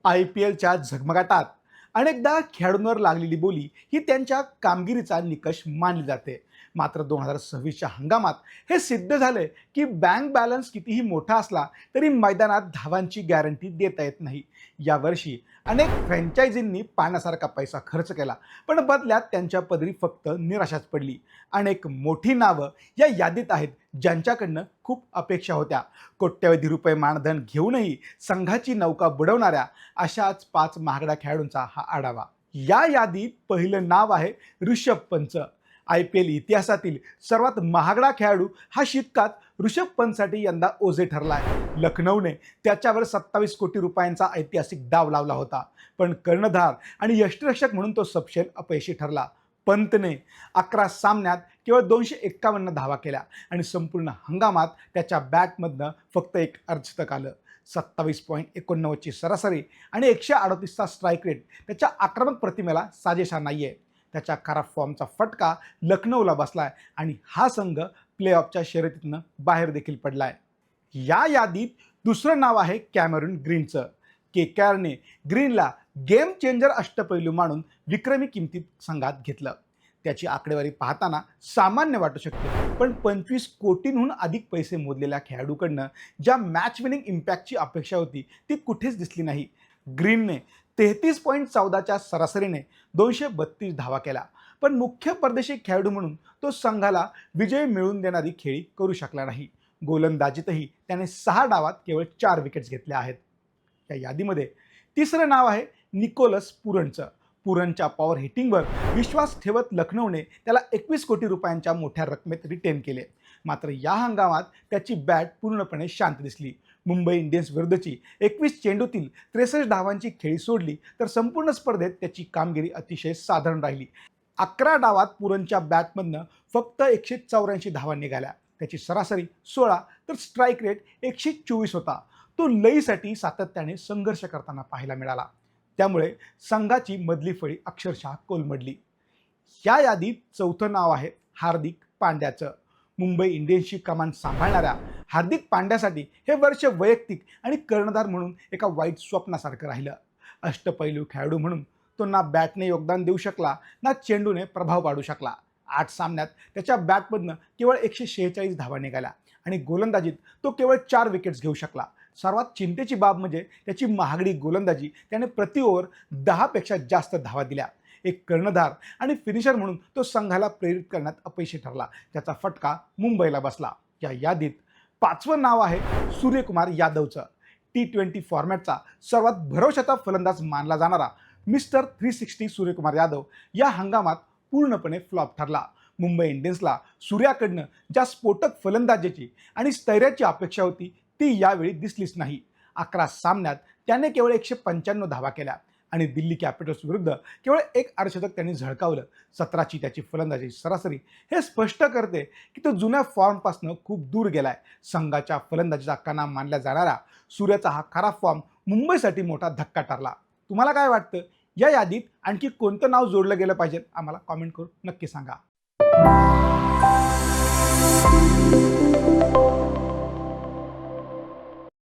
IPLच्या झगमगाटात अनेकदा खेळाडूंवर लागलेली बोली ही त्यांच्या कामगिरीचा निकष मानली जाते. मात्र 2026च्या हंगामात हे सिद्ध झाले की बँक बॅलन्स कितीही मोठा असला तरी मैदानात धावांची गॅरंटी देता येत नाही. यावर्षी अनेक फ्रँचायझींनी पाण्यासारखा पैसा खर्च केला, पण बदल्यात त्यांच्या पदरी फक्त निराशाच पडली. अनेक मोठी नावं या यादीत आहेत ज्यांच्याकडनं खूप अपेक्षा होत्या. कोट्यवधी रुपये मानधन घेऊनही संघाची नौका बुडवणाऱ्या अशाच 5 महागड्या खेळाडूंचा हा आढावा. या यादीत पहिलं नाव आहे ऋषभ पंत. IPL इतिहासातील सर्वात महागडा खेळाडू हा शिक्काच ऋषभ पंतसाठी यंदा ओझे ठरला आहे. लखनौने त्याच्यावर 27 कोटी रुपयांचा ऐतिहासिक डाव लावला होता, पण कर्णधार आणि यष्टिरक्षक म्हणून तो सपशेल अपयशी ठरला. पंतने 11 सामन्यात केवळ 251 धावा केल्या आणि संपूर्ण हंगामात त्याच्या बॅटमधनं फक्त एक अर्धशतक आलं. 27.89 ची सरासरी आणि 138चा स्ट्राईक रेट त्याच्या आक्रमक प्रतिमेला साजेसा नाहीये. त्याच्या खराब फॉर्मचा फटका लखनौला बसलाय आणि हा संघ प्लेऑफच्या शर्यतीतनं बाहेर देखील पडलाय. या यादीत दुसरं नाव आहे कॅमेरून ग्रीनचं. KKRने ग्रीनला गेम चेंजर अष्टपैलू मानून विक्रमी किमतीत संघात घेतलं. त्याची आकडेवारी पाहताना सामान्य वाटू शकते, पण 25 कोटींहून अधिक पैसे मोजलेल्या खेळाडूकडनं ज्या मॅच विनिंग इम्पॅक्टची अपेक्षा होती ती कुठेच दिसली नाही. ग्रीनने 33.14च्या सरासरीने 232 धावा केल्या, पण मुख्य परदेशी खेळाडू म्हणून तो संघाला विजय मिळवून देणारी खेळी करू शकला नाही. गोलंदाजीतही त्याने 6 डावात केवळ 4 विकेट्स घेतल्या आहेत. या यादीमध्ये तिसरं नाव आहे निकोलस पुरणचं. पुरणच्या पॉवर हिटिंगवर विश्वास ठेवत लखनौने त्याला 21 कोटी रुपयांच्या मोठ्या रकमेत रिटेन केले. मात्र या हंगामात त्याची बॅट पूर्णपणे शांत दिसली. मुंबई इंडियन्स विरुद्धची 21 चेंडूतील 63 धावांची खेळी सोडली तर संपूर्ण स्पर्धेत त्याची कामगिरी अतिशय साधारण राहिली. 11 डावात पुरणच्या बॅटमधनं फक्त 184 धावा निघाल्या. त्याची सरासरी 16 तर स्ट्राईक रेट 124 होता. तो लईसाठी सातत्याने संघर्ष करताना पाहायला मिळाला. त्यामुळे संघाची मधली फळी अक्षरशः कोलमडली. या यादीत चौथं नाव आहे हार्दिक पांड्याचं. मुंबई इंडियन्सची कमान सांभाळणाऱ्या हार्दिक पांड्यासाठी हे वर्ष वैयक्तिक आणि कर्णधार म्हणून एका वाईट स्वप्नासारखं राहिलं. अष्टपैलू खेळाडू म्हणून तो ना बॅटने योगदान देऊ शकला ना चेंडूने प्रभाव पाडू शकला. 8 सामन्यात त्याच्या बॅटमधनं केवळ 146 धावा निघाल्या आणि गोलंदाजीत तो केवळ 4 विकेट्स घेऊ शकला. सर्वात चिंतेची बाब म्हणजे त्याची महागडी गोलंदाजी. त्याने प्रति ओव्हर 10 पेक्षा जास्त धावा दिल्या. एक कर्णधार आणि फिनिशर म्हणून तो संघाला प्रेरित करण्यात अपयशी ठरला. त्याचा फटका मुंबईला बसला. या यादीत 5वं नाव आहे सूर्यकुमार यादवचं. T20 फॉर्मॅटचा सर्वात भरवशाचा फलंदाज मानला जाणारा मिस्टर 360 सूर्यकुमार यादव या हंगामात पूर्णपणे फ्लॉप ठरला. मुंबई इंडियन्सला सूर्याकडनं ज्या स्फोटक फलंदाजीची आणि स्थैर्याची अपेक्षा होती ती यावेळी दिसलीच नाही. 11 सामन्यात त्याने केवळ 195 धावा केल्या आणि दिल्ली कॅपिटल्स विरुद्ध केवळ एक अर्धशतक त्यांनी झळकावलं. 17ची त्याची फलंदाजी सरासरी हे स्पष्ट करते की तो जुन्या फॉर्मपासून खूप दूर गेलाय. संघाच्या फलंदाजीचा कणा मानला जाणारा सूर्याचा हा खराब फॉर्म मुंबईसाठी मोठा धक्का ठरला. तुम्हाला काय वाटतं? या यादीत आणखी कोणतं नाव जोडलं गेलं पाहिजे? आम्हाला कॉमेंट करून नक्की सांगा.